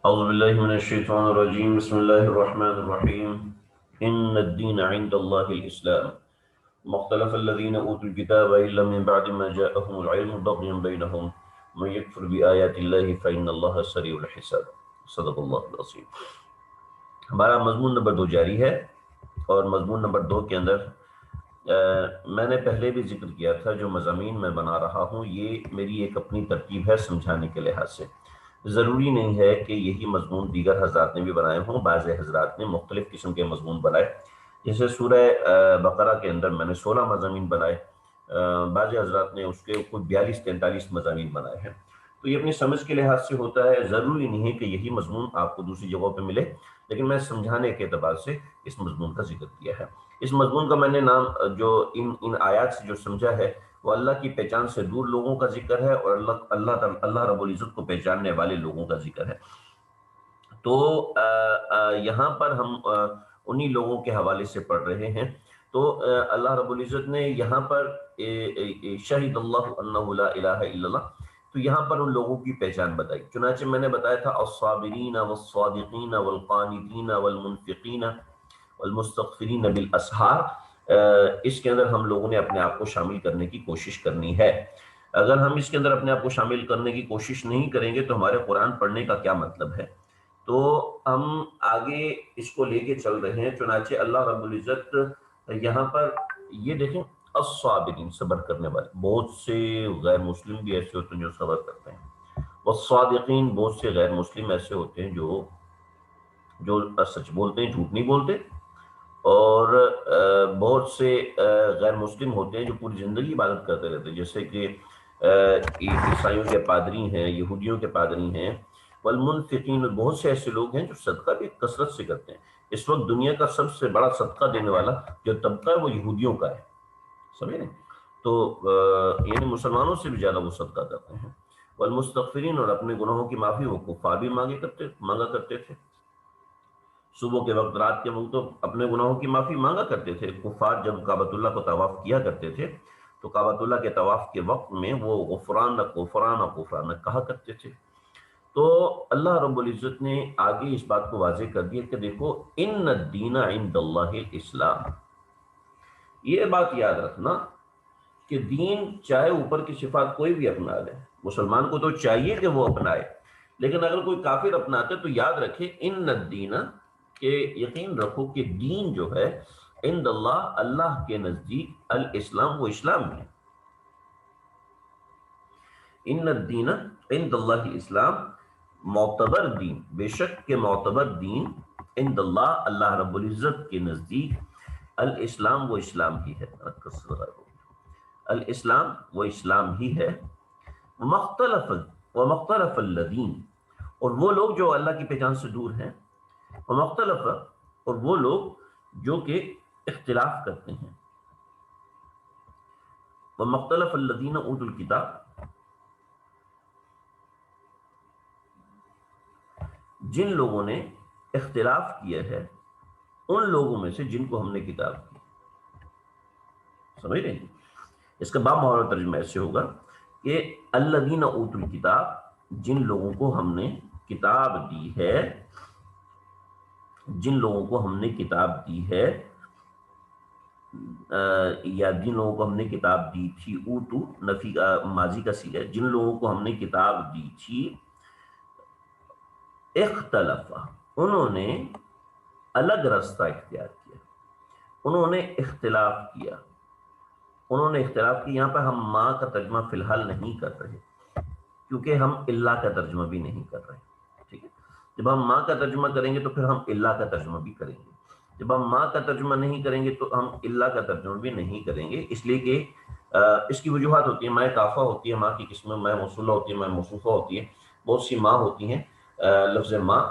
اعوذ باللہ من الشیطان الرجیم بسم اللہ الرحمن الرحیم ان الدین عند اللہ الاسلام مختلف الذین اوتوا الکتاب الا من بعد ما جاءهم العلم بغیا بینہم من یکفر بآیات اللہ فإن اللہ سریع الحساب صدق اللہ العظیم۔ ہمارا مضمون نمبر 2 جاری ہے، اور مضمون نمبر 2 کے اندر میں نے پہلے بھی ذکر کیا تھا، جو مضامین میں بنا رہا ہوں یہ میری ایک اپنی ترکیب ہے سمجھانے کے لحاظ سے۔ ضروری نہیں ہے کہ یہی مضمون دیگر حضرات نے بھی بنائے ہوں، بعض حضرات نے مختلف قسم کے مضمون بنائے، جیسے سورہ بقرہ کے اندر میں نے 16 مضامین بنائے، بعض حضرات نے اس کے کوئی 42-43 مضامین بنائے ہیں۔ تو یہ اپنی سمجھ کے لحاظ سے ہوتا ہے، ضروری نہیں ہے کہ یہی مضمون آپ کو دوسری جگہوں پہ ملے، لیکن میں سمجھانے کے اعتبار سے اس مضمون کا ذکر کیا ہے۔ اس مضمون کا میں نے نام جو ان آیات سے جو سمجھا ہے وہ اللہ کی پہچان سے دور لوگوں کا ذکر ہے، اور اللہ رب العزت کو پہچاننے والے لوگوں کا ذکر ہے۔ تو یہاں پر ہم انہی لوگوں کے حوالے سے پڑھ رہے ہیں۔ تو اللہ رب العزت نے یہاں پر شہید اللہ انہ لا الہ الا اللہ، تو یہاں پر ان لوگوں کی پہچان بتائی۔ چنانچہ میں نے بتایا تھا الصابرین والصادقین والقانتین والمنفقین والمستغفرین بالاسحار، اس کے اندر ہم لوگوں نے اپنے آپ کو شامل کرنے کی کوشش کرنی ہے۔ اگر ہم اس کے اندر اپنے آپ کو شامل کرنے کی کوشش نہیں کریں گے تو ہمارے قرآن پڑھنے کا کیا مطلب ہے؟ تو ہم آگے اس کو لے کے چل رہے ہیں۔ چنانچہ اللہ رب العزت یہاں پر یہ دیکھیں، الصابرین صبر کرنے والے، بہت سے غیر مسلم بھی ایسے ہوتے ہیں جو صبر کرتے ہیں، والصادقین بہت سے غیر مسلم ایسے ہوتے ہیں جو سچ بولتے ہیں، جھوٹ نہیں بولتے، اور بہت سے غیر مسلم ہوتے ہیں جو پوری زندگی عبادت کرتے رہتے ہیں، جیسے کہ عیسائیوں کے پادری ہیں، یہودیوں کے پادری ہیں، والمنفقین، بہت سے ایسے لوگ ہیں جو صدقہ بھی کثرت سے کرتے ہیں۔ اس وقت دنیا کا سب سے بڑا صدقہ دینے والا جو طبقہ ہے وہ یہودیوں کا ہے، سمجھ رہے ہیں؟ تو یعنی مسلمانوں سے بھی زیادہ وہ صدقہ کرتے ہیں۔ والمستغفرین، اور اپنے گناہوں کی معافی وہ کفار بھی مانگا کرتے تھے۔ صبح کے وقت، رات کے وقت تو اپنے گناہوں کی معافی مانگا کرتے تھے۔ کفار جب کعبۃ اللہ کو طواف کیا کرتے تھے تو کعبۃ اللہ کے طواف کے وقت میں وہ غفران غفران غفران کہا کرتے تھے۔ تو اللہ رب العزت نے آگے اس بات کو واضح کر دیا کہ دیکھو، ان الدین عند اللہ الاسلام، یہ بات یاد رکھنا کہ دین چاہے اوپر کی صفات کوئی بھی اپنا لے، مسلمان کو تو چاہیے کہ وہ اپنائے، لیکن اگر کوئی کافر اپناتے تو یاد رکھے ان الدین، کہ یقین رکھو کہ دین جو ہے عند اللہ، اللہ کے نزدیک، الاسلام، وہ اسلام ہے۔ ان الدین عند اللہ الاسلام، معتبر دین، بے شک کہ معتبر دین، عند اللہ، اللہ رب العزت کے نزدیک، الاسلام، وہ اسلام ہی ہے، الاسلام وہ اسلام ہی ہے۔ ومختلف الذین، اور وہ لوگ جو اللہ کی پہچان سے دور ہیں، ومختلف، اور وہ لوگ جو کہ اختلاف کرتے ہیں، ومختلف الذین اوتوا الکتاب، جن لوگوں نے اختلاف کیا ہے ان لوگوں میں سے جن کو ہم نے کتاب دی، سمجھ رہے ہیں؟ اس کا باب محاورہ ترجمہ ایسے ہوگا کہ الذین اوتوا الکتاب، جن لوگوں کو ہم نے کتاب دی ہے، جن لوگوں کو ہم نے کتاب دی ہے، یا جن لوگوں کو ہم نے کتاب دی تھی، اوتو نفی ماضی کا صیغہ ہے، جن لوگوں کو ہم نے کتاب دی تھی، اختلف، انہوں نے الگ راستہ اختیار کیا، انہوں نے اختلاف کیا، انہوں نے اختلاف کی۔ یہاں پر ہم ماں کا ترجمہ فی الحال نہیں کر رہے، کیونکہ ہم اللہ کا ترجمہ بھی نہیں کر رہے، ٹھیک ہے؟ جب ہم ماں کا ترجمہ کریں گے تو پھر ہم اللہ کا ترجمہ بھی کریں گے، جب ہم ماں کا ترجمہ نہیں کریں گے تو ہم اللہ کا ترجمہ بھی نہیں کریں گے، اس لیے کہ اس کی وجوہات ہوتی ہیں۔ ماں کافہ ہوتی ہے، ماں کی قسمیں، ماں موصولہ ہوتی ہے، ماں موصوفہ ہوتی ہے، بہت سی ماں ہوتی ہیں، لفظ ماں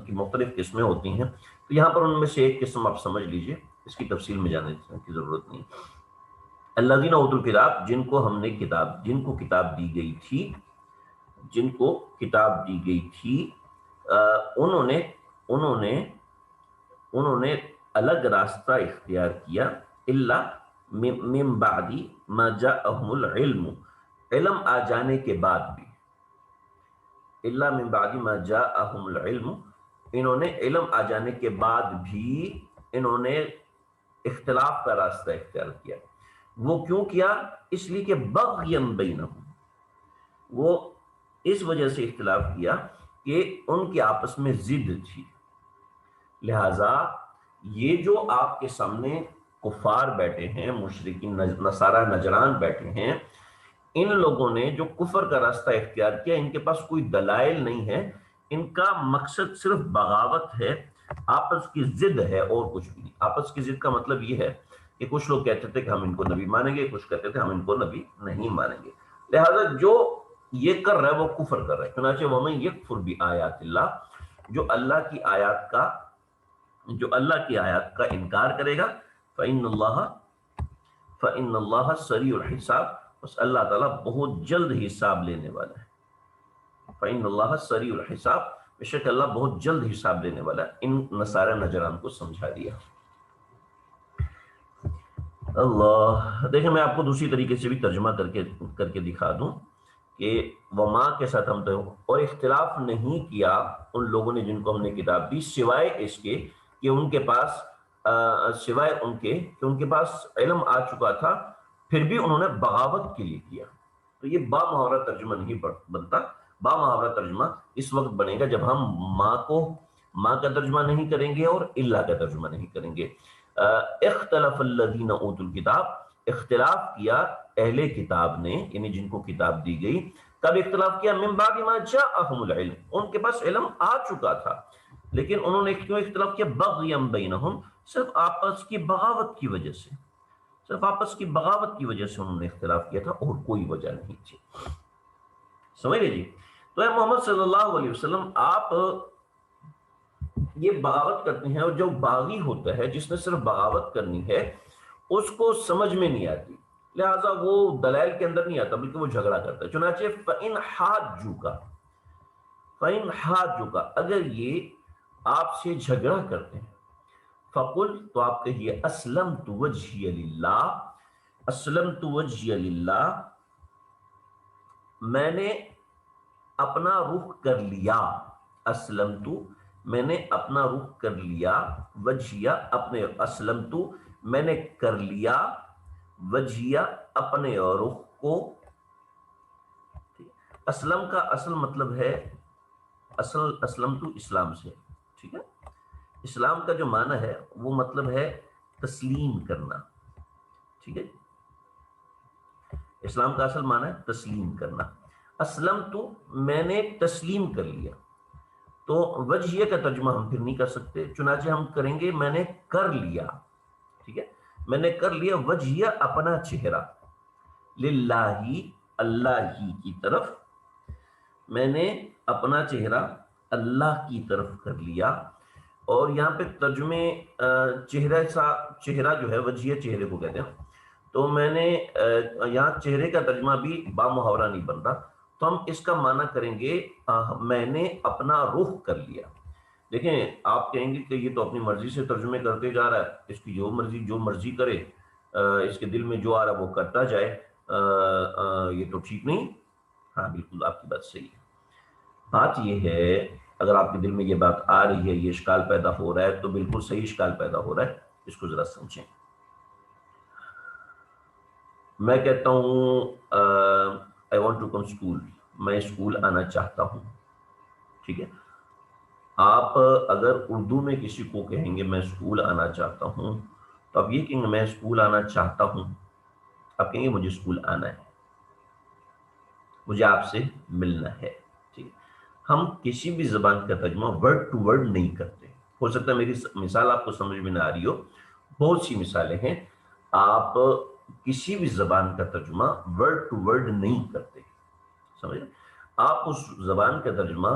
کی مختلف قسمیں ہوتی ہیں۔ تو یہاں پر ان میں سے ایک قسم آپ سمجھ لیجئے، اس کی تفصیل میں جانے کی ضرورت نہیں۔ الذین اوتوا الکتاب، جن کو ہم نے کتاب، جن کو کتاب دی گئی تھی، جن کو کتاب دی گئی تھی، انہوں نے الگ راستہ اختیار کیا، الا من بعد ما جاءہم العلم، علم آ جانے کے بعد بھی، الا من بعد ما جاءهم العلم، انہوں نے علم آ جانے کے بعد بھی انہوں نے اختلاف کا راستہ اختیار کیا. وہ کیوں کیا؟ اس لیے کہ بغیم بینہم، وہ اس وجہ سے اختلاف کیا کہ ان کے آپس میں ضد تھی. لہذا یہ جو آپ کے سامنے کفار بیٹھے ہیں، مشرکین نصارہ نجران بیٹھے ہیں، ان لوگوں نے جو کفر کا راستہ اختیار کیا، ان کے پاس کوئی دلائل نہیں ہے، ان کا مقصد صرف بغاوت ہے، آپس کی ضد ہے اور کچھ بھی نہیں. آپس کی ضد کا مطلب یہ ہے کہ کچھ لوگ کہتے تھے کہ ہم ان کو نبی مانیں گے، کچھ کہتے تھے ہم ان کو نبی نہیں مانیں گے. لہذا جو یہ کر رہا ہے وہ کفر کر رہا ہے. چنانچہ وَمَن يَكْفُرْ بِآيَاتِ اللَّهِ، جو اللہ کی آیات کا انکار کرے گا، فَإِنَّ اللَّهَ سَرِيعُ الْحِسَابِ، بس اللہ تعالیٰ بہت جلد حساب لینے والا ہے. فَإِنَّ اللَّهَ سَرِيعُ الْحِسَابِ، بے شک اللہ بہت جلد حساب لینے والا ہے. ان نصارہ نجران کو سمجھا دیا. اللہ، دیکھیں میں آپ کو دوسری طریقے سے بھی ترجمہ کر کے دکھا دوں کہ وما کے ساتھ ہم تو اور اختلاف نہیں کیا ان لوگوں نے جن کو ہم نے کتاب دی، سوائے اس کے کہ ان کے پاس ان کے پاس علم آ چکا تھا، پھر بھی انہوں نے بغاوت کے لیے کیا. تو یہ با محاورہ ترجمہ نہیں بنتا. با محاورہ ترجمہ اس وقت بنے گا جب ہم ماں کا ترجمہ نہیں کریں گے اور اللہ کا ترجمہ نہیں کریں گے. اختلف الذین اوتوا الکتاب، اختلاف کیا اہل کتاب نے، یعنی جن کو کتاب دی گئی. کب اختلاف کیا؟ من بعد ما جاءہم العلم، ان کے پاس علم آ چکا تھا، لیکن انہوں نے کیوں اختلاف کیا؟ بغیم بینہم، صرف آپس کی بغاوت کی وجہ سے، صرف آپس کی بغاوت کی وجہ سے انہوں نے اختلاف کیا تھا، اور کوئی وجہ نہیں تھی. سمجھ لے جی. تو اے محمد صلی اللہ علیہ وسلم، آپ یہ بغاوت کرتے ہیں، اور جو باغی ہوتا ہے، جس نے صرف بغاوت کرنی ہے، اس کو سمجھ میں نہیں آتی، لہٰذا وہ دلائل کے اندر نہیں آتا، بلکہ وہ جھگڑا کرتا ہے. چنانچہ فَإِنْ حَاجُّوكَ، اگر یہ آپ سے جھگڑا کرتے ہیں، فَقُلْ، تو آپ کہیے أَسْلَمْتُ وَجْهِيَ لِلَّهِ، أَسْلَمْتُ وَجْهِيَ لِلَّهِ، میں نے اپنا رخ کر لیا. اسلمتو، میں نے اپنا رخ کر لیا. وجہیہ، اپنے. اسلمتو، میں نے کر لیا. وجہیہ، اپنے رخ کو. اسلم کا اصل مطلب ہے، اسلمتو اسلام سے، ٹھیک ہے. اسلام کا جو معنی ہے وہ مطلب ہے تسلیم کرنا، ٹھیک ہے. اسلام کا اصل معنی ہے تسلیم کرنا. اسلم تو، میں نے تسلیم کر لیا. تو وجہیہ کا ترجمہ ہم پھر نہیں کر سکتے، چنانچہ ہم کریں گے میں نے کر لیا، ٹھیک ہے. میں نے کر لیا وجہیہ، اپنا چہرہ. للہ، اللہ ہی کی طرف. میں نے اپنا چہرہ اللہ کی طرف کر لیا. اور یہاں پہ ترجمے چہرہ جو ہے وجہیہ چہرے کو کہتے ہیں. تو میں نے یہاں چہرے کا ترجمہ بھی با محاورہ نہیں بنتا، تو ہم اس کا معنی کریں گے میں نے اپنا رخ کر لیا. دیکھیں آپ کہیں گے کہ یہ تو اپنی مرضی سے ترجمے کرتے جا رہا ہے، اس کی جو مرضی کرے، اس کے دل میں جو آ رہا وہ کرتا جائے، یہ تو ٹھیک نہیں. ہاں بالکل آپ کی بات صحیح ہے. بات یہ ہے، اگر آپ کے دل میں یہ بات آ رہی ہے، یہ اشکال پیدا ہو رہا ہے، تو بالکل صحیح اشکال پیدا ہو رہا ہے. اس کو ذرا سمجھیں. میں کہتا ہوں I want to come school، میں اسکول آنا چاہتا ہوں، ٹھیک ہے. آپ اگر اردو میں کسی کو کہیں گے میں اسکول آنا چاہتا ہوں، تو آپ یہ کہیں گے میں اسکول آنا چاہتا ہوں، آپ کہیں گے مجھے اسکول آنا ہے، مجھے آپ سے ملنا ہے، ٹھیک ہے. ہم کسی بھی زبان کا ترجمہ ورڈ ٹو ورڈ نہیں کرتے. ہو سکتا ہے میری مثال آپ کو سمجھ میں نہ آ رہی ہو، بہت سی مثالیں ہیں. آپ کسی بھی زبان کا ترجمہ ورڈ ٹو ورڈ نہیں کرتے، سمجھ. آپ اس زبان کا ترجمہ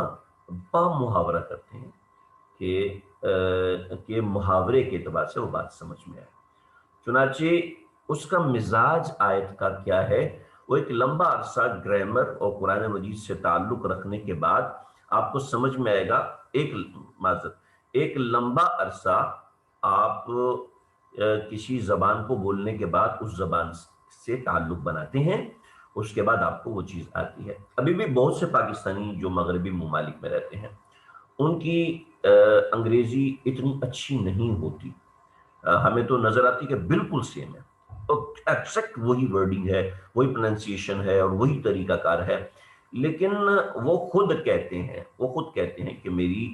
با محاورہ کرتے ہیں کہ محاورے کے اعتبار سے وہ بات سمجھ میں آئے. چنانچہ اس کا مزاج آیت کا کیا ہے، وہ ایک لمبا عرصہ گرامر اور قرآن مجید سے تعلق رکھنے کے بعد آپ کو سمجھ میں آئے گا. ایک لمبا عرصہ آپ کسی زبان کو بولنے کے بعد اس زبان سے تعلق بناتے ہیں، اس کے بعد آپ کو وہ چیز آتی ہے۔ ابھی بھی بہت سے پاکستانی جو مغربی ممالک میں رہتے ہیں ان کی انگریزی اتنی اچھی نہیں ہوتی، ہمیں تو نظر آتی کہ بالکل سیم ہے، ایکزیکٹ وہی ورڈنگ ہے، وہی پروننسیشن ہے اور وہی طریقہ کار ہے، لیکن وہ خود کہتے ہیں کہ میری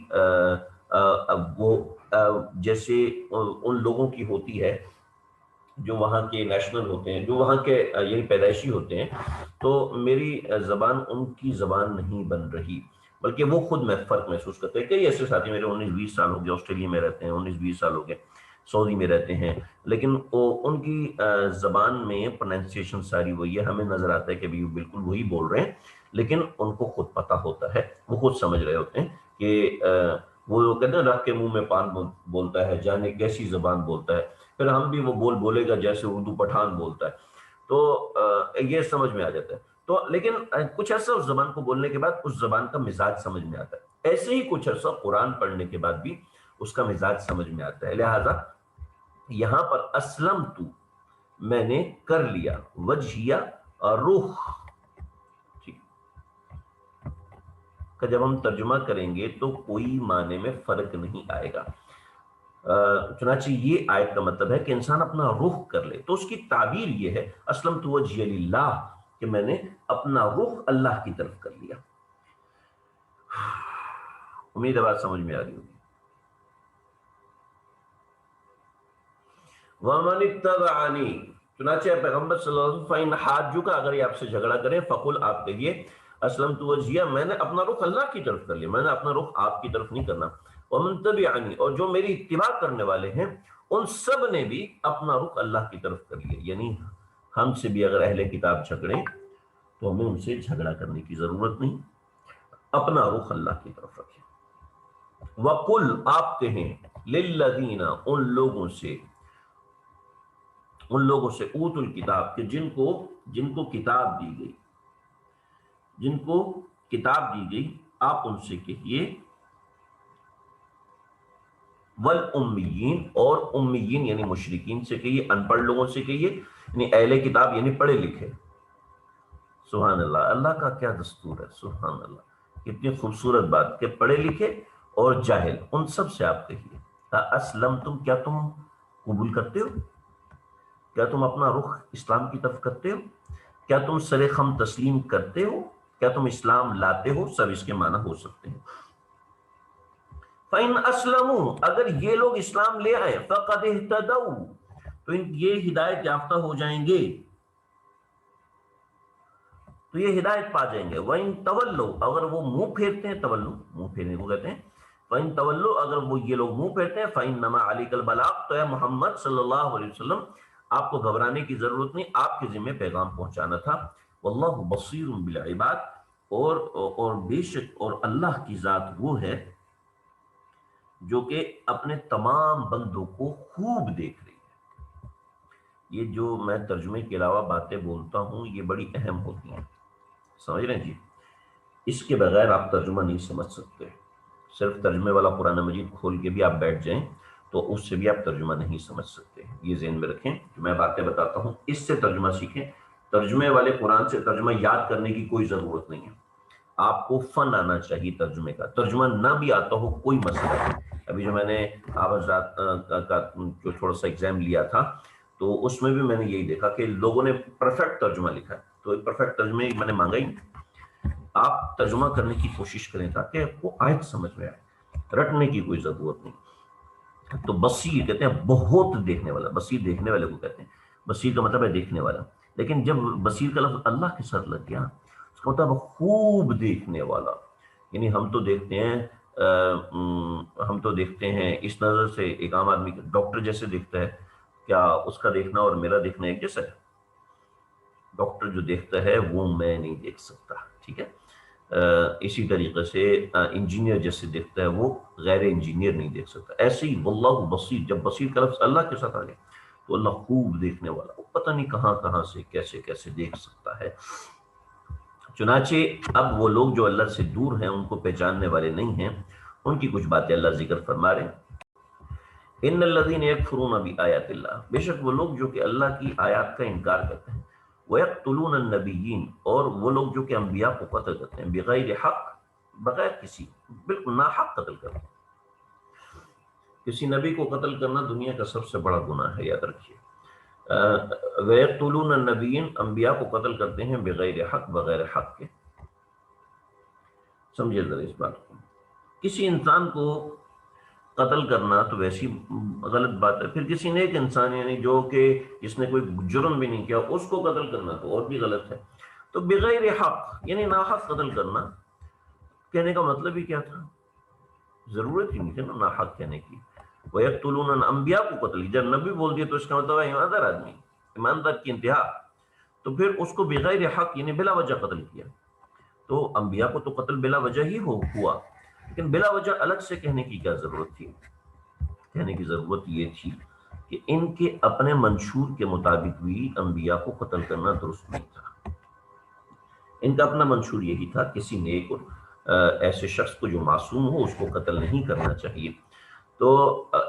وہ جیسے ان لوگوں کی ہوتی ہے جو وہاں کے نیشنل ہوتے ہیں، جو وہاں کے یعنی پیدائشی ہوتے ہیں، تو میری زبان ان کی زبان نہیں بن رہی، بلکہ وہ خود میں فرق محسوس کرتے ہیں۔ کئی ایسے ساتھی میرے 19-20 سال ہو گئے آسٹریلیا میں رہتے ہیں، 19-20 سال ہو گئے سعودی میں رہتے ہیں، لیکن ان کی زبان میں پروننسیشن ساری وہی ہے، ہمیں نظر آتا ہے کہ بھی بالکل وہی بول رہے ہیں، لیکن ان کو خود پتہ ہوتا ہے، وہ خود سمجھ رہے ہوتے ہیں کہ وہ کہتے ہیں رکھ کے منہ میں پان بولتا ہے، جانے کیسی زبان بولتا ہے، پھر ہم بھی وہ بولے گا جیسے اردو پٹھان بولتا ہے، تو یہ سمجھ میں آ جاتا ہے۔ تو لیکن کچھ عرصہ اس زبان کو بولنے کے بعد اس زبان کا مزاج سمجھ میں آتا ہے، ایسے ہی کچھ عرصہ قرآن پڑھنے کے بعد بھی اس کا مزاج سمجھ میں آتا ہے۔ لہٰذا یہاں پر اسلم تو میں نے کر لیا، وجہیہ اور رخ، ٹھیک کہ جب ہم ترجمہ کریں گے تو کوئی معنی میں فرق نہیں آئے گا۔ چنانچہ یہ آیت کا مطلب ہے کہ انسان اپنا رخ کر لے، تو اس کی تعبیر یہ ہے اسلمت وجہی للہ، کہ میں نے اپنا رخ اللہ کی طرف کر لیا۔ امید ہے بات سمجھ میں آ رہی ہوگی۔ وَمَنِ اتَّبَعَنِي، چنانچہ پیغمبر صلی اللہ علیہ وسلم فَإِنْ حَاجُّكَ، اگر یہ آپ سے جھگڑا کریں، فَقُلْ، آپ کہیے اسلمت وجہیہ، میں نے اپنا رخ اللہ کی طرف کر لیا، میں نے اپنا رخ آپ کی طرف نہیں کرنا۔ وَمَنْ تَبِعَنِي، اور جو میری اتباع کرنے والے ہیں ان سب نے بھی اپنا رخ اللہ کی طرف کر لیا، یعنی ہم سے بھی اگر اہل کتاب جھگڑیں تو ہمیں ان سے جھگڑا کرنے کی ضرورت نہیں، اپنا رخ اللہ کی طرف رکھیں۔ وَقُلْ، آپ کہیں، لِلَّذِينَ، ان لوگوں سے اوت الکتاب، کہ جن کو کتاب دی گئی، جن کو کتاب دی گئی، آپ ان سے کہیے، والامیین، اور امیین یعنی مشرکین سے کہیے، ان پڑھ لوگوں سے کہیے، یعنی اہل کتاب یعنی پڑھے لکھے۔ سبحان اللہ، اللہ کا کیا دستور ہے، سبحان اللہ، کتنی خوبصورت بات کہ پڑھے لکھے اور جاہل، ان سب سے آپ کہیے، اسلمتم، کیا تم قبول کرتے ہو، کیا تم اپنا رخ اسلام کی طرف کرتے ہو، کیا تم سر خم تسلیم کرتے ہو، کیا تم اسلام لاتے ہو، سب اس کے معنی ہو سکتے ہیں۔ فَإِنْ أَسْلَمُوا، اگر یہ لوگ اسلام لے آئے، فَقَدْ اهْتَدَوْا، تو یہ ہدایت یافتہ ہو جائیں گے، تو یہ ہدایت پا جائیں گے۔ وَإِنْ تَوَلُّوا، اگر وہ منہ پھیرتے ہیں، تولو منہ پھیرنے کو کہتے ہیں، فَإِنْ تَوَلُّوا، اگر وہ یہ لوگ منہ پھیرتے ہیں، فَإِنَّمَا عَلَيْكَ الْبَلَاغُ، تو اے محمد صلی اللہ علیہ وسلم آپ کو گھبرانے کی ضرورت نہیں، آپ کے ذمہ پیغام پہنچانا تھا۔ واللہ بصیر بالعباد، اور بے شک اور اللہ کی ذات وہ ہے جو کہ اپنے تمام بندوں کو خوب دیکھ رہی ہے۔ یہ جو میں ترجمے کے علاوہ باتیں بولتا ہوں یہ بڑی اہم ہوتی ہیں، سمجھ رہے ہیں جی؟ اس کے بغیر آپ ترجمہ نہیں سمجھ سکتے، صرف ترجمے والا قرآن مجید کھول کے بھی آپ بیٹھ جائیں تو اس سے بھی آپ ترجمہ نہیں سمجھ سکتے، یہ ذہن میں رکھیں۔ جو میں باتیں بتاتا ہوں اس سے ترجمہ سیکھیں، ترجمے والے قرآن سے ترجمہ یاد کرنے کی کوئی ضرورت نہیں ہے، آپ کو فن آنا چاہیے ترجمے کا، ترجمہ نہ بھی آتا ہو کوئی مسئلہ نہیں۔ ابھی جو میں نے آپ حضرات کا جو تھوڑا سا ایگزام لیا تھا تو اس میں بھی میں نے یہی دیکھا کہ لوگوں نے پرفیکٹ ترجمہ لکھا ہے، تو پرفیکٹ ترجمے میں نے مانگا ہی نہیں، آپ ترجمہ کرنے کی کوشش کریں تاکہ وہ آیت سمجھ میں آئے، رٹنے کی کوئی ضرورت نہیں۔ تو بصیر کہتے ہیں بہت دیکھنے والا، بصیر دیکھنے والے کو کہتے ہیں، بصیر کا مطلب ہے دیکھنے والا، لیکن جب بصیر کا لفظ اللہ کے ساتھ لگ گیا اس کا مطلب خوب دیکھنے والا، یعنی ہم تو دیکھتے ہیں اس نظر سے، ایک عام آدمی ڈاکٹر جیسے دیکھتا ہے، کیا اس کا دیکھنا اور میرا دیکھنا ایک جیسا ہے؟ ڈاکٹر جو دیکھتا ہے وہ میں نہیں دیکھ سکتا، ٹھیک ہے؟ اسی طریقے سے انجینئر جیسے دیکھتا ہے وہ غیر انجینئر نہیں دیکھ سکتا، ایسے ہی واللہ بصیر، جب بصیر کا لفظ اللہ کے ساتھ آ گیا تو اللہ خوب دیکھنے والا، وہ پتہ نہیں کہاں کہاں سے کیسے کیسے دیکھ سکتا ہے۔ چنانچہ اب وہ لوگ جو اللہ سے دور ہیں، ان کو پہچاننے والے نہیں ہیں، ان کی کچھ باتیں اللہ ذکر فرما رہے ہیں۔ ان الذین یکفرون بآیات اللہ، بے شک وہ لوگ جو کہ اللہ کی آیات کا انکار کرتے ہیں، وَيَقْتُلُونَ النَّبِيِّينَ، اور وہ لوگ جو کہ انبیاء کو قتل کرتے ہیں، بغیر حق، بغیر کسی، بالکل ناحق قتل کرتے ہیں۔ کسی نبی کو قتل کرنا دنیا کا سب سے بڑا گناہ ہے، یاد رکھیے۔ وَيَقْتُلُونَ النَّبِيِّينَ، انبیاء کو قتل کرتے ہیں بغیر حق، بغیر حق کے۔ سمجھے ذرا اس بات کو، کسی انسان کو قتل کرنا تو ویسی غلط بات ہے، پھر کسی نیک انسان یعنی جو کہ جس نے کوئی جرم بھی نہیں کیا اس کو قتل کرنا تو اور بھی غلط ہے۔ تو بغیر حق یعنی ناحق قتل کرنا، کہنے کا مطلب ہی کیا تھا؟ ضرورت ہی نہیں تھی نا ناحق کہنے کی۔ وَيَقْتُلُونَ انبیاء کو قتل، جب نبی بول دیا تو اس کا مطلب ہے ایماندار آدمی، ایماندار کی انتہا، تو پھر اس کو بغیر حق یعنی بلا وجہ قتل کیا۔ تو انبیاء کو تو قتل بلا وجہ ہی ہوا، لیکن بلا وجہ الگ سے کہنے کی کیا ضرورت تھی؟ کہنے کی ضرورت یہ تھی کہ ان کے اپنے منشور کے مطابق بھی انبیاء کو قتل کرنا درست نہیں تھا۔ ان کا اپنا منشور یہی تھا، کسی نیک اور ایسے شخص کو جو معصوم ہو اس کو قتل نہیں کرنا چاہیے۔ تو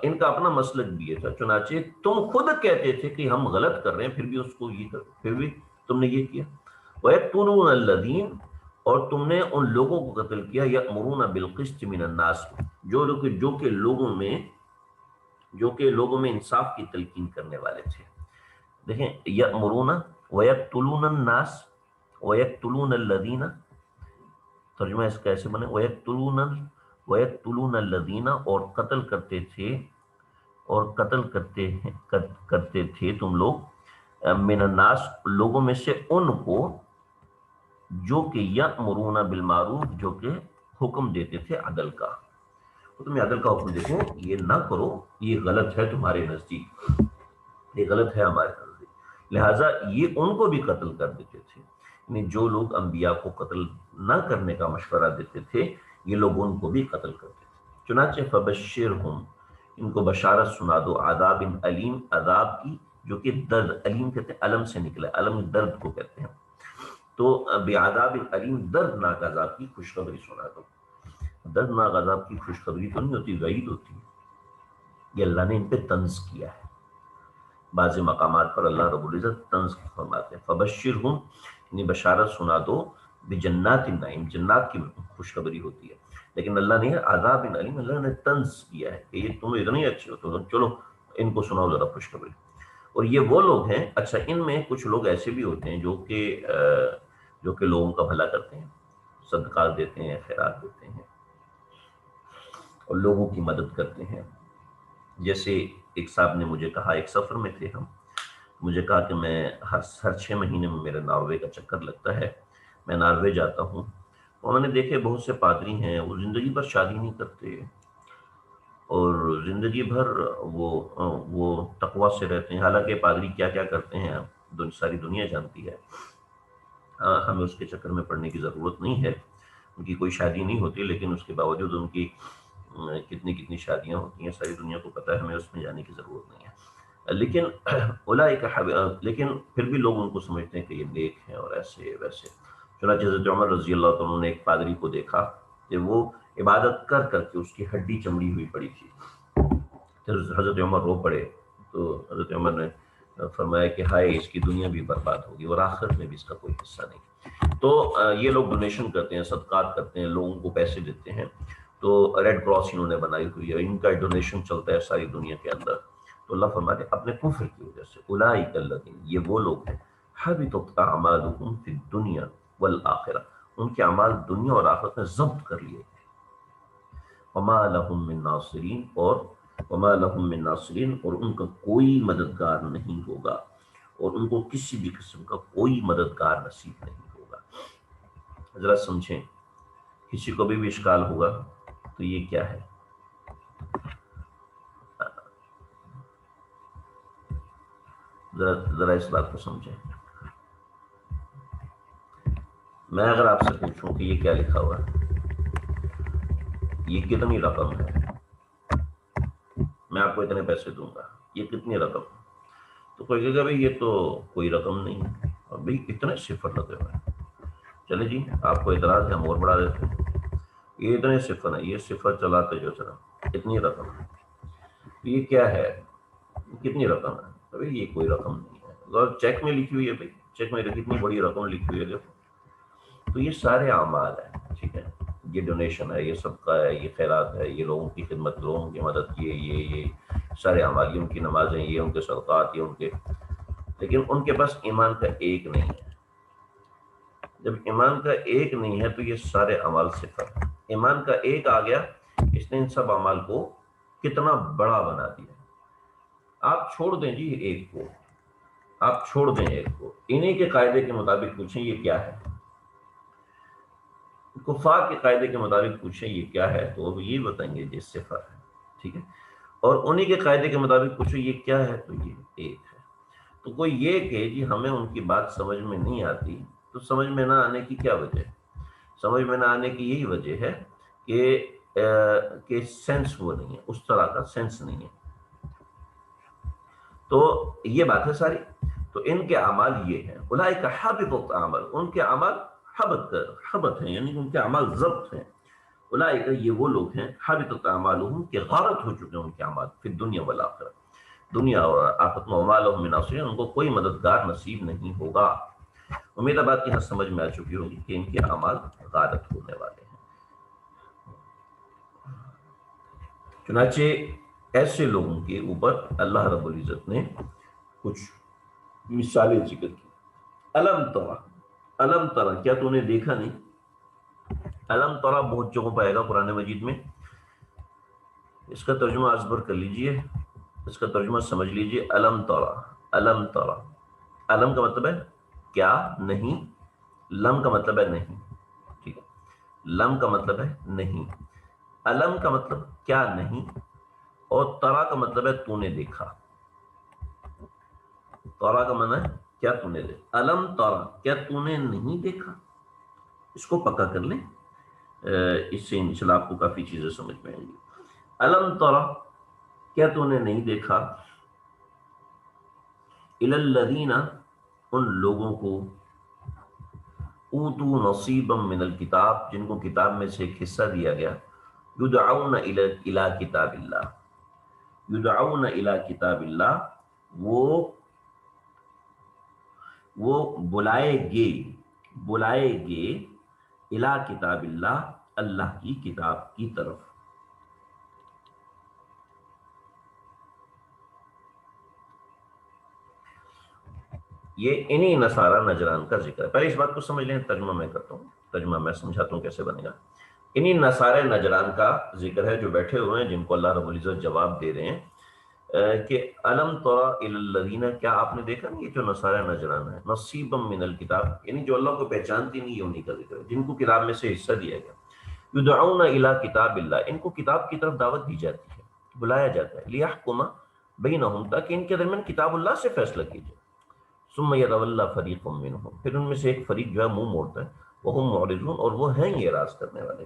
ان کا اپنا مسلک بھی یہ تھا، چنانچہ تم خود کہتے تھے کہ ہم غلط کر رہے ہیں، پھر بھی اس کو یہ پھر بھی تم نے یہ کیا۔ وَيَقْتُلُونَ الَّذِينَ، اور تم نے ان لوگوں کو قتل کیا، یأمرون بالقسط من الناس، جو کہ لوگوں میں انصاف کی تلقین کرنے والے تھے۔ دیکھیں، یأمرون ویقتلون الناس ویقتلون الذین، ترجمہ اس کا ایسے بنے ویقتلون الذین، اور قتل کرتے تھے تم لوگ، من الناس لوگوں میں سے ان کو، جو کہ یأمرون بالمعروف، جو کہ حکم دیتے تھے عدل کا۔ تو تمہیں عدل کا حکم دیتے ہیں یہ نہ کرو، یہ غلط ہے تمہارے نزدیک، یہ غلط ہے ہمارے نزدیک، لہٰذا یہ ان کو بھی قتل کر دیتے تھے۔ یعنی جو لوگ انبیاء کو قتل نہ کرنے کا مشورہ دیتے تھے یہ لوگ ان کو بھی قتل کرتے تھے۔ چنانچہ فبشرہم، ان کو بشارت سنا دو، عذاب علیم، عذاب کی جو کہ درد، علیم کہتے ہیں علم سے نکلا، علم درد کو کہتے ہیں، تو بعذاب علیم، دردناک عذاب کی خوشخبری سنا دو۔ دردناک عذاب کی خوشخبری تو نہیں ہوتی، وعید ہوتی ہے، یہ اللہ نے ان پہ طنز کیا ہے۔ بعض مقامات پر اللہ رب العزت طنز فرماتے ہیں، فبشرہم یعنی بشارت سنا دو، بجنات النعیم، جنات کی خوشخبری ہوتی ہے، لیکن اللہ نے عذاب علیم، اللہ نے طنز کیا ہے کہ یہ تم اتنے اچھے ہو تو چلو ان کو سناؤ ذرا خوشخبری۔ اور یہ وہ لوگ ہیں، اچھا ان میں کچھ لوگ ایسے بھی ہوتے ہیں جو کہ لوگوں کا بھلا کرتے ہیں، صدقات دیتے ہیں، خیرات دیتے ہیں اور لوگوں کی مدد کرتے ہیں۔ جیسے ایک صاحب نے مجھے کہا، ایک سفر میں تھے ہم، مجھے کہا کہ میں ہر 6 مہینے میں میرے ناروے کا چکر لگتا ہے، میں ناروے جاتا ہوں، تو میں نے دیکھے بہت سے پادری ہیں وہ زندگی بھر شادی نہیں کرتے اور زندگی بھر وہ تقوی سے رہتے ہیں، حالانکہ پادری کیا کیا کرتے ہیں ساری دنیا جانتی ہے، ہمیں اس کے چکر میں پڑنے کی ضرورت نہیں ہے۔ ان کی کوئی شادی نہیں ہوتی لیکن اس کے باوجود ان کی کتنی شادیاں ہوتی ہیں، ساری دنیا کو پتہ ہے، ہمیں اس میں جانے کی ضرورت نہیں ہے۔ لیکن پھر بھی لوگ ان کو سمجھتے ہیں کہ یہ نیک ہیں اور ایسے ویسے۔ چنانچہ حضرت عمر رضی اللہ عنہ نے ایک پادری کو دیکھا کہ وہ عبادت کر کر کے اس کی ہڈی چمڑی ہوئی پڑی تھی، پھر حضرت عمر رو پڑے، تو حضرت عمر نے فرمایا کہ ہائے اس کی دنیا بھی برباد ہوگی اور آخرت میں بھی اس کا کوئی حصہ نہیں۔ تو یہ لوگ ڈونیشن کرتے ہیں، صدقات کرتے ہیں، لوگوں کو پیسے دیتے ہیں، تو ریڈ کراس انہوں نے بنائی ہوئی ہے، ان کا ڈونیشن چلتا ہے ساری دنیا کے اندر۔ تو اللہ فرماتے ہیں اپنے کفر کی وجہ سے، اولئک الذین، یہ وہ لوگ ہیں، حبطت اعمالهم فی الدنیا والآخرہ، ان کے اعمال دنیا اور آخرت میں ضبط کر لیے گئے، وما لهم من ناصرین، اور ان کا کوئی مددگار نہیں ہوگا، اور ان کو کسی بھی قسم کا کوئی مددگار نصیب نہیں ہوگا۔ ذرا سمجھیں، کسی کو بھی اشکال ہوگا تو یہ کیا ہے؟ ذرا اس بات کو سمجھیں۔ میں اگر آپ سے پوچھوں کہ یہ کیا لکھا ہوا ہے، یہ کتنی رقم ہے، میں آپ کو اتنے پیسے دوں گا، یہ کتنی رقم، تو کوئی کہے گا بھائی یہ تو کوئی رقم نہیں ہے، اور بھائی اتنے صفر لگے ہوئے ہیں، چلے جی آپ کو اعتراض ہے ہم اور بڑھا دیتے ہیں، یہ اتنے صفر ہیں، یہ صفر چلاتے جو ذرا اتنی رقم ہے، یہ کیا ہے، کتنی رقم ہے، بھائی یہ کوئی رقم نہیں ہے، اور چیک میں لکھی ہوئی ہے بھائی چیک میں کتنی بڑی رقم لکھی ہوئی ہے دیکھو. تو یہ سارے اعمال ہیں، ٹھیک ہے، یہ ڈونیشن ہے، یہ صدقہ ہے، یہ خیرات ہے، یہ لوگوں کی خدمت، لوگوں کی مدد، یہ سارے اعمال، یہ ان کی نمازیں، یہ ان کے صدقات، یہ ان کے، لیکن ان کے پاس ایمان کا ایک نہیں ہے. جب ایمان کا ایک نہیں ہے تو یہ سارے اعمال صفر. ایمان کا ایک آ گیا، اس نے ان سب اعمال کو کتنا بڑا بنا دیا. آپ چھوڑ دیں جی ایک کو، آپ چھوڑ دیں ایک کو، انہی کے قاعدے کے مطابق پوچھیں یہ کیا ہے، کفار کے قاعدے کے مطابق پوچھیں یہ کیا ہے تو وہ یہ بتائیں گے یہ صفر ہے، ٹھیک ہے. اور انہی کے قاعدے کے مطابق پوچھیں یہ کیا ہے تو یہ ایک ہے. تو کوئی یہ کہ جی ہمیں ان کی بات سمجھ میں نہیں آتی، تو سمجھ میں نہ آنے کی کیا وجہ ہے؟ سمجھ میں نہ آنے کی یہی وجہ ہے کہ سینس وہ نہیں ہے، اس طرح کا سینس نہیں ہے. تو یہ بات ہے ساری. تو ان کے اعمال یہ ہیں، اولئک حبطت اعمال، ان کے اعمال حبط ہیں، یعنی ان کے اعمال ضبط ہیں. اولئک یہ وہ لوگ ہیں حبطت اعمالهم کہ غارت ہو چکے ہیں ان کے اعمال فی الدنیا والآخرہ، دنیا اور آخرت میں، وما لهم من ناصرین، ان کو کوئی مددگار نصیب نہیں ہوگا. امید ہے بات یہاں سمجھ میں آ چکی ہوگی کہ ان کے اعمال غارت ہونے والے ہیں. چنانچہ ایسے لوگوں کے اوپر اللہ رب العزت نے کچھ مثالیں ذکر کی. الم ترا، الم ترا، کیا تو نے دیکھا نہیں؟ الم ترا بہت جگہوں پہ آئے گا قرآن مجید میں. اس کا ترجمہ ازبر کر لیجئے، اس کا ترجمہ سمجھ لیجئے. الم ترا، الم ترا، الم کا مطلب ہے کیا نہیں، لم کا مطلب ہے نہیں، ٹھیک ہے، لم کا مطلب ہے نہیں، الم کا مطلب کیا نہیں، اور ترا کا مطلب ہے تو نے دیکھا. ترا کا معنی ہے کیا تو نے دیکھا. الم ترا، کیا تو نے نہیں دیکھا. اس کو پکا کر لیں، اس سے انشاءاللہ آپ کو کافی چیزیں سمجھ میں آئیں گی. الم ترا، کیا تو نے نہیں دیکھا، الی الذین، ان لوگوں کو، اوتوا نصیبا من الکتاب، جن کو کتاب میں سے ایک حصہ دیا گیا، یدعون الی کتاب اللہ، یدعون الی کتاب اللہ، وہ بلائے گے الی کتاب اللہ، اللہ کی کتاب کی طرف. یہ انہی نصارہ نجران کا ذکر ہے. پہلے اس بات کو سمجھ لیں، ترجمہ میں کرتا ہوں، ترجمہ میں سمجھاتا ہوں کیسے بنے گا. انہی نصارہ نجران کا ذکر ہے جو بیٹھے ہوئے ہیں، جن کو اللہ رب العزت جواب دے رہے ہیں کہ الم ترى الى الذین، کیا آپ نے دیکھا نہیں یہ جو نصارہ نجران ہے، نصیبا من الکتاب، یعنی جو اللہ کو پہچانتی نہیں ہے انہی کا ذکر ہے، جن کو کتاب میں سے حصہ دیا گیا. یدعون الی کتاب اللہ، ان کو کتاب کی طرف دعوت دی جاتی ہے، بلایا جاتا ہے. لیحکم بینہم، تاکہ ان کے درمیان کتاب اللہ سے فیصلہ کیجیے. ثم یتولی فریق منہم، پھر ان میں سے ایک فریق جو ہے منہ موڑتا ہے. وہم معرضون، اور وہ ہیں یہ اعراض کرنے والے،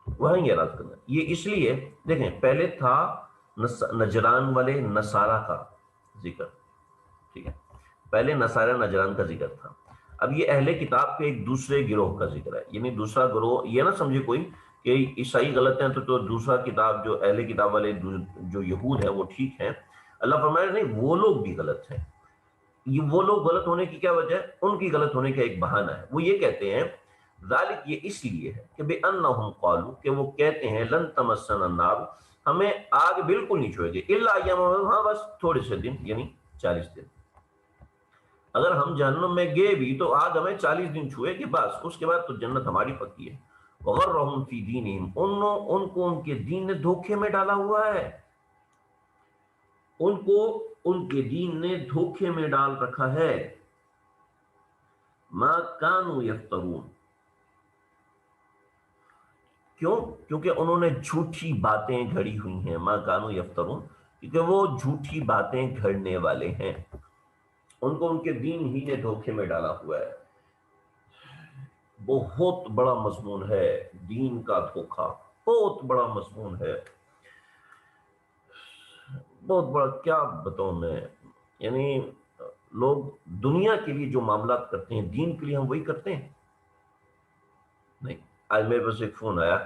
وہ ہیں یہ اعراض کرنے. یہ اس لیے دیکھیں، پہلے تھا نجران والے نصارہ کا ذکر، ٹھیک ہے، پہلے نصارہ نجران کا ذکر تھا. اب یہ اہل کتاب کے ایک دوسرے گروہ کا ذکر ہے، یعنی دوسرا گروہ. یہ نہ سمجھے کوئی کہ عیسائی غلط ہیں تو دوسرا کتاب، جو اہل کتاب والے جو یہود ہیں وہ ٹھیک ہیں. اللہ فرمایا نہیں، وہ لوگ بھی غلط ہیں. یہ وہ لوگ غلط ہونے کی کیا وجہ ہے؟ ان کی غلط ہونے کا ایک بہانہ ہے. وہ یہ کہتے ہیں ذالک، یہ اس لیے ہے کہ بِأَنَّهُمْ قَالُوا، کہ وہ کہتے ہیں لن تمسنا النار، ہمیں آگ بالکل نہیں چھوئے گی، الا ایاما، ہاں بس تھوڑے سے دن، یعنی 40 دن. اگر ہم جہنم میں گئے بھی تو آگ ہمیں 40 دن چھوئے گی بس، اس کے بعد تو جنت ہماری پکی ہے. وغرہم فی دینہم، ان کو ان کے دین نے دھوکے میں ڈالا ہوا ہے، ان کو ان کے دین نے دھوکے میں ڈال رکھا ہے. ما کانوا یفترون، کیوں؟ کیونکہ انہوں نے جھوٹی باتیں گھڑی ہوئی ہیں. ما کانوا یفترون، کیونکہ وہ جھوٹی باتیں گھڑنے والے ہیں، ان کو ان کے دین ہی نے دھوکے میں ڈالا ہوا ہے. بہت بڑا مضمون ہے دین کا دھوکا، بہت بڑا مضمون ہے، بہت بڑا. کیا بتاؤں میں، یعنی لوگ دنیا کے لیے جو معاملات کرتے ہیں، دین کے لیے ہم وہی کرتے ہیں نہیں. آج میرے پاس ایک فون آیا،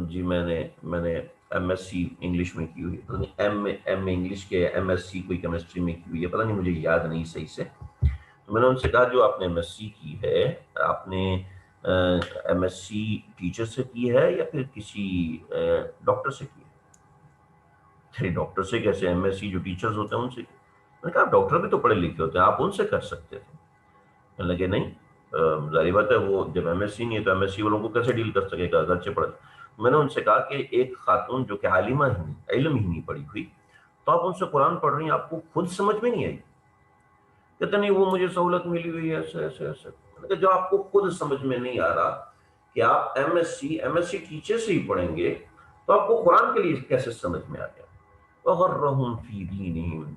جی میں نے ایم ایس سی انگلش میں کی ہوئی ہے، پتہ نہیں ایم اے انگلش کے ایم ایس سی کوئی کیمسٹری میں کی ہوئی ہے، پتہ نہیں مجھے یاد نہیں صحیح سے. تو میں نے ان سے کہا جو آپ نے ایم ایس سی کی ہے، آپ نے ایم ایس سی ٹیچر سے کی ہے یا پھر کسی ڈاکٹر سے کی ہے؟ ڈاکٹر سے کیسے، ایم ایس سی جو ٹیچرز ہوتے ہیں ان سے. میں نے کہا ڈاکٹر بھی تو پڑھے لکھے ہوتے ہیں، آپ ان سے کر سکتے تھے. کہنے لگے نہیں، ظاہر بات ہے وہ جب ایم ایس سی نہیں ہے تو ایم ایس سی والوں کو کیسے ڈیل کر سکے گا اگرچہ پڑھے. میں نے ان سے کہا کہ ایک خاتون جو کہ عالمہ ہی علم ہی نہیں پڑھی ہوئی، تو آپ ان سے قرآن پڑھ رہی ہیں، آپ کو خود سمجھ میں نہیں آئی؟ کہتے نہیں وہ مجھے سہولت ملی ہوئی ہے ایسے ایسے ایسے. میں نے کہا جو آپ کو خود سمجھ میں نہیں آ رہا کہ آپ ایم ایس سی ٹیچر سے ہی پڑھیں گے تو آپ کو قرآن کے لیے کیسے سمجھ میں آ گیا؟ وغرہم فی دینہم،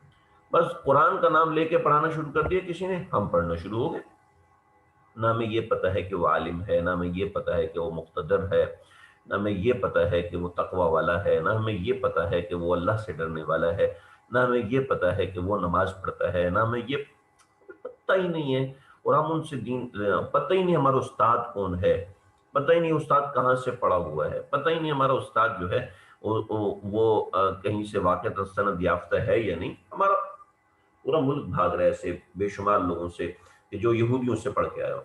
بس قرآن کا نام لے کے پڑھانا شروع کر دیا کسی نے، ہم پڑھنا شروع ہو گئے. نہ ہمیں یہ پتا ہے کہ وہ عالم ہے، نہ ہمیں یہ پتا ہے کہ وہ مقتدر ہے، نہ ہمیں یہ پتا ہے کہ وہ تقوی والا ہے، نہ ہمیں یہ پتا ہے کہ وہ اللہ سے ڈرنے والا ہے، نہ ہمیں یہ پتا ہے کہ وہ نماز پڑھتا ہے، نہ ہمیں یہ پتہ ہی نہیں ہے. اور ہم ان سے دین پتہ ہی نہیں ہمارا استاد کون ہے، پتہ ہی نہیں استاد کہاں سے پڑا ہوا ہے، پتہ ہی نہیں ہمارا استاد جو ہے وہ کہیں سے واقعہ سند یافتہ ہے یا نہیں. ہمارا پورا ملک بھاگ رہا ہے ایسے بے شمار لوگوں سے کہ جو یہودیوں سے پڑھ کے آئے ہو،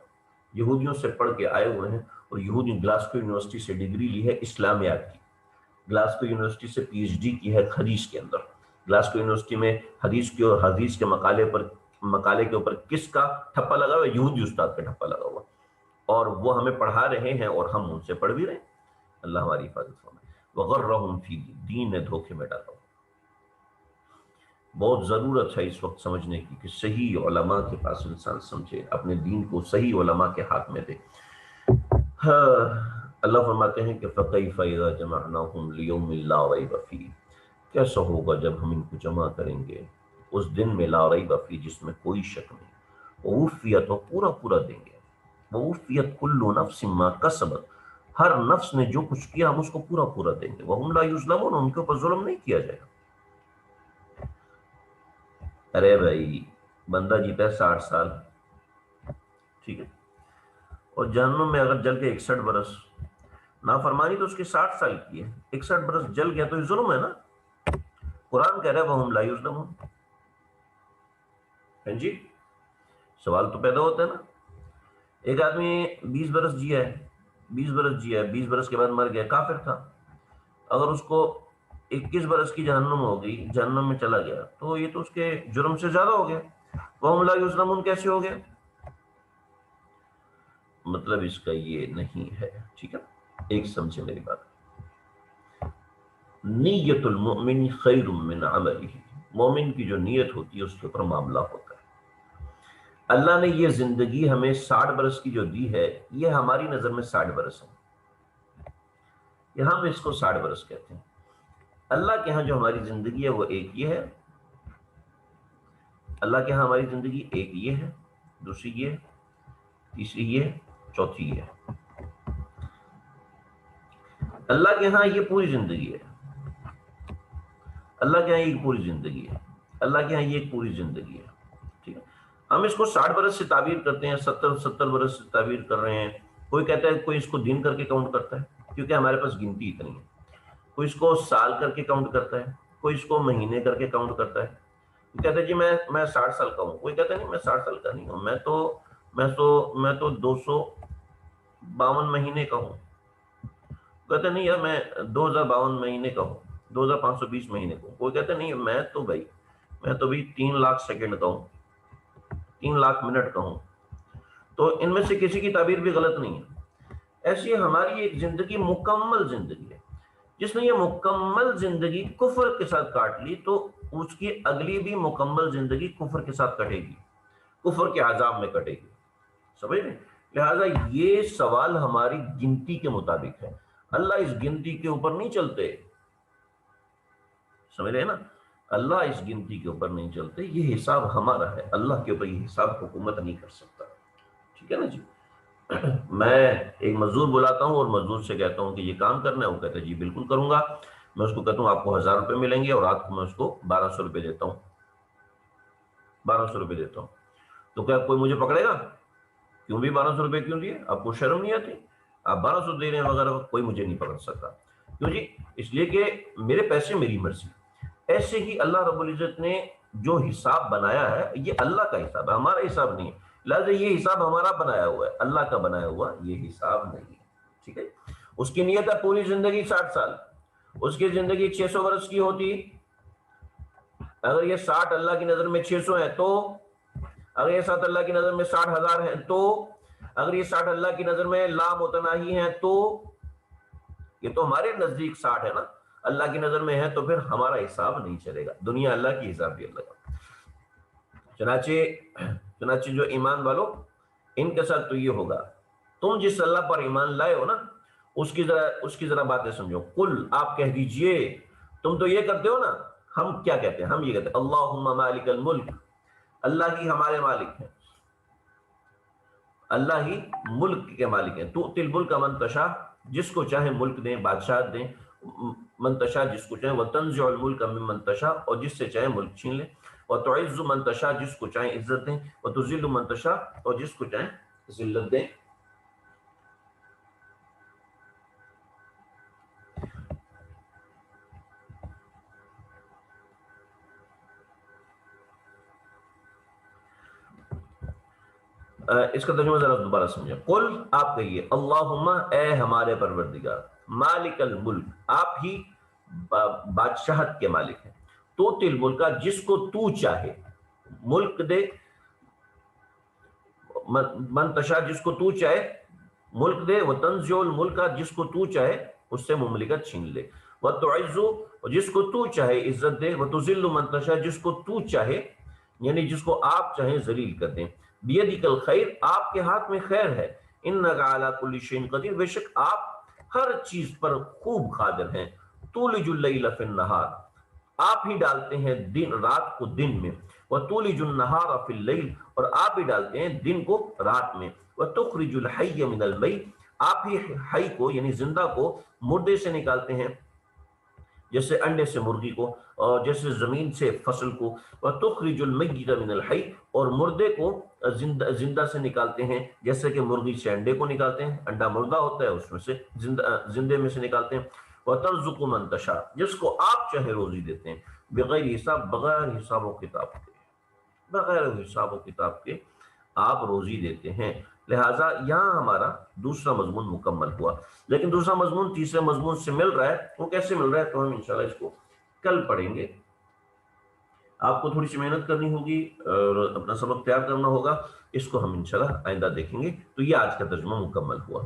یہودیوں سے پڑھ کے آئے ہوئے ہیں. اور یہودی گلاسکو یونیورسٹی سے ڈگری لی ہے اسلامیات کی، گلاسکو یونیورسٹی سے پی ایچ ڈی کی ہے حدیث کے اندر. گلاسکو یونیورسٹی میں حدیث کے مقالے کے اوپر کس کا ٹھپا لگا ہوا ہے؟ یہودی استاد کا ٹھپا لگا ہوا، اور وہ ہمیں پڑھا رہے ہیں اور ہم ان سے پڑھ بھی رہے ہیں. اللہ ہماری حفاظت فرمائے. وغرہم فی دین نے دھوکے میں ڈالا. بہت ضرورت ہے اس وقت سمجھنے کی کہ صحیح علماء کے پاس انسان سمجھے، اپنے دین کو صحیح علماء کے ہاتھ میں دے. ہاں، اللہ فرماتے ہیں کہ فَكَيْفَ إِذَا جَمَعْنَاهُمْ لِيَوْمٍ لَا رَيْبَ فِيهِ، کیسا ہوگا جب ہم ان کو جمع کریں گے اس دن میں لا ریب فیہ، جس میں کوئی شک نہیں. ووفیت، اور پورا پورا دیں گے. ووفیت کل نفس ما کسبت، ہر نفس نے جو کچھ کیا ہم اس کو پورا پورا دیں گے. وہم لا یظلمون، ان کے اوپر ظلم نہیں کیا جائے گا. ارے بھائی بندہ جیتا ہے 60 سال، ٹھیک ہے، اور جہنم میں اگر جل کے 61 برس، نافرمانی تو اس کی 60 سال کی ہے، 61 برس جل گیا تو یہ ظلم ہے نا. قرآن کہہ رہا ہے وہم لا یظلمون. ہاں جی، سوال تو پیدا ہوتا ہے نا. ایک آدمی 20 برس جیا ہے، 20 برس جیا ہے، 20 برس کے بعد مر گیا، کافر تھا. اگر اس کو 21 برس کی جہنم ہو گئی، جہنم میں چلا گیا، تو یہ تو اس کے جرم سے زیادہ ہو گیا. وَهُمْ لَا يُظْلَمُونَ کیسے ہو گیا؟ مطلب اس کا یہ نہیں ہے، ٹھیک ہے. ایک سمجھے میری بات. نیت المؤمن خیر من عملہ، مومن کی جو نیت ہوتی ہے اس کے اوپر معاملہ ہوتا ہے. اللہ نے یہ زندگی ہمیں 60 برس کی جو دی ہے، یہ ہماری نظر میں 60 برس ہے، یہ ہم اس کو 60 برس کہتے ہیں. اللہ کے ہاں جو ہماری زندگی ہے وہ ایک یہ ہے. اللہ کے ہاں ہماری زندگی ایک یہ ہے، دوسری یہ، تیسری یہ، چوتھی یہ. اللہ کے ہاں یہ پوری زندگی ہے، اللہ کے ہاں یہ پوری زندگی ہے، اللہ کے ہاں یہ پوری زندگی ہے، ٹھیک ہے. ہم اس کو 60 برس سے تعبیر کرتے ہیں، 70 برس سے تعبیر کر رہے ہیں. کوئی کہتا ہے، کوئی اس کو دن کر کے کاؤنٹ کرتا ہے کیونکہ ہمارے پاس گنتی اتنی ہے. کوئی اس کو سال کر کے کاؤنٹ کرتا ہے، کوئی اس کو مہینے کر کے کاؤنٹ کرتا ہے. کہتا ہے جی میں 60 سال کا ہوں، کوئی کہتا ہے نہیں میں 60 سال کا نہیں ہوں، میں تو 252 مہینے کا ہوں. کہتا نہیں یار میں 2052 مہینے کا ہوں، 2520 مہینے کا ہوں. کوئی کہتا نہیں میں تو بھی 3 لاکھ سیکنڈ کا ہوں، 3 لاکھ منٹ کا ہوں. تو ان میں سے کسی کی تعبیر بھی غلط نہیں ہے. ایسی ہماری ایک زندگی مکمل زندگی ہے. جس نے یہ مکمل زندگی کفر کے ساتھ کاٹ لی تو اس کی اگلی بھی مکمل زندگی کفر کے ساتھ کٹے گی، کفر کے عذاب میں کٹے گی. سمجھ رہے؟ لہٰذا یہ سوال ہماری گنتی کے مطابق ہے. اللہ اس گنتی کے اوپر نہیں چلتے، سمجھ رہے نا. اللہ اس گنتی کے اوپر نہیں چلتے، یہ حساب ہمارا ہے. اللہ کے اوپر یہ حساب حکومت نہیں کر سکتا، ٹھیک ہے نا جی. میں ایک مزدور بلاتا ہوں اور مزدور سے کہتا ہوں کہ یہ کام کرنا ہے، وہ کہتا ہے جی بالکل کروں گا. میں اس کو کہتا ہوں آپ کو 1000 روپے ملیں گے اور رات کو میں اس کو 1200 روپے دیتا ہوں، 1200 روپے دیتا ہوں. تو کیا کوئی مجھے پکڑے گا؟ کیوں بھی 1200 روپے کیوں دیے؟ آپ کو شرم نہیں آتی؟ آپ 1200 دے رہے ہیں وغیرہ، کوئی مجھے نہیں پکڑ سکتا. کیوں جی؟ اس لیے کہ میرے پیسے میری مرضی. ایسے ہی اللہ رب العزت نے جو حساب بنایا ہے یہ اللہ کا حساب ہے، ہمارا حساب نہیں ہے. لہٰذا یہ حساب ہمارا بنایا ہوا ہے، اللہ کا بنایا ہوا یہ حساب نہیں ہے. ٹھیک ہے. اس کی نیت ہے پوری زندگی 60 سال، اس کی زندگی 600 برس کی ہوتی. اگر یہ 60 اللہ کی نظر میں 600 ہے تو، اگر یہ 60 اللہ کی نظر میں 60,000 ہے تو، اگر یہ 60 اللہ کی نظر میں لا متناہی ہیں تو، یہ تو ہمارے نزدیک 60 ہے نا، اللہ کی نظر میں ہے تو پھر ہمارا حساب نہیں چلے گا. دنیا اللہ کی، حساب بھی اللہ کا. چنانچہ جو ایمان والو ان کے ساتھ تو یہ ہوگا، تم جس اللہ پر ایمان لائے ہو نا اس کی ذرا باتیں سمجھو. قل، آپ کہہ دیجئے، تم تو یہ کرتے ہو نا، ہم کیا کہتے ہیں؟ ہم یہ کہتے ہیں اللہم مالک الملک، اللہ ہی ہمارے مالک ہیں، اللہ ہی ملک کے مالک ہیں. تؤتی الملک من تشاء، جس کو چاہے ملک دیں، بادشاہت دیں. من تشاء، جس کو چاہے. وتنزع الملک ممن تشاء، اور جس سے چاہے ملک چھین لے. وتعز من تشاء، جس کو چاہے عزت دیں. وتذل من تشاء، اور جس کو چاہے ذلت دیں. اس کا ترجمہ ذرا دوبارہ سمجھیں. قل، آپ کہیے، اللہم، اے ہمارے پروردگار، مالک الملک، آپ ہی بادشاہت کے مالک ہیں. توتی الملک، جس کو تو چاہے ملک دے. من تشاء، جس کو تو چاہے ملک دے. وتنزع الملک، جس کو تو چاہے اس سے مملکت چھین لے. وتعز، جس کو تو چاہے عزت دے. وتذل من تشاء، جس کو تو چاہے یعنی جس کو آپ چاہیں ذلیل کر دیں. بیدک الخیر، آپ کے ہاتھ میں خیر ہے. انک علی کل شیء قدیر، بے شک آپ ہر چیز پر خوب قادر ہیں. تولج اللیل فی النہار، آپ ہی ڈالتے ہیں دن رات کو دن میں. وتولج النہار فی اللیل، اور آپ ہی ڈالتے ہیں دن کو رات میں. وتخرج الحی من المیت، آپ ہی حی کو یعنی زندہ کو مردے سے نکالتے ہیں، جیسے انڈے سے مرغی کو، اور جیسے زمین سے فصل کو. وتخرج المیت من الحی، اور مردے کو زندہ سے نکالتے ہیں، جیسے کہ مرغی سے انڈے کو نکالتے ہیں، انڈا مردہ ہوتا ہے اس میں سے زندے میں سے نکالتے ہیں. وترزق من تشاء، جس کو آپ چاہے روزی دیتے ہیں. بغیر حساب، بغیر حساب و کتاب کے، بغیر حساب و کتاب کے آپ روزی دیتے ہیں. لہٰذا یہاں ہمارا دوسرا مضمون مکمل ہوا. لیکن دوسرا مضمون تیسرے مضمون سے مل رہا ہے، وہ کیسے مل رہا ہے تو ہم انشاءاللہ اس کو کل پڑھیں گے. آپ کو تھوڑی سی محنت کرنی ہوگی اور اپنا سبق تیار کرنا ہوگا. اس کو ہم انشاءاللہ آئندہ دیکھیں گے. تو یہ آج کا ترجمہ مکمل ہوا.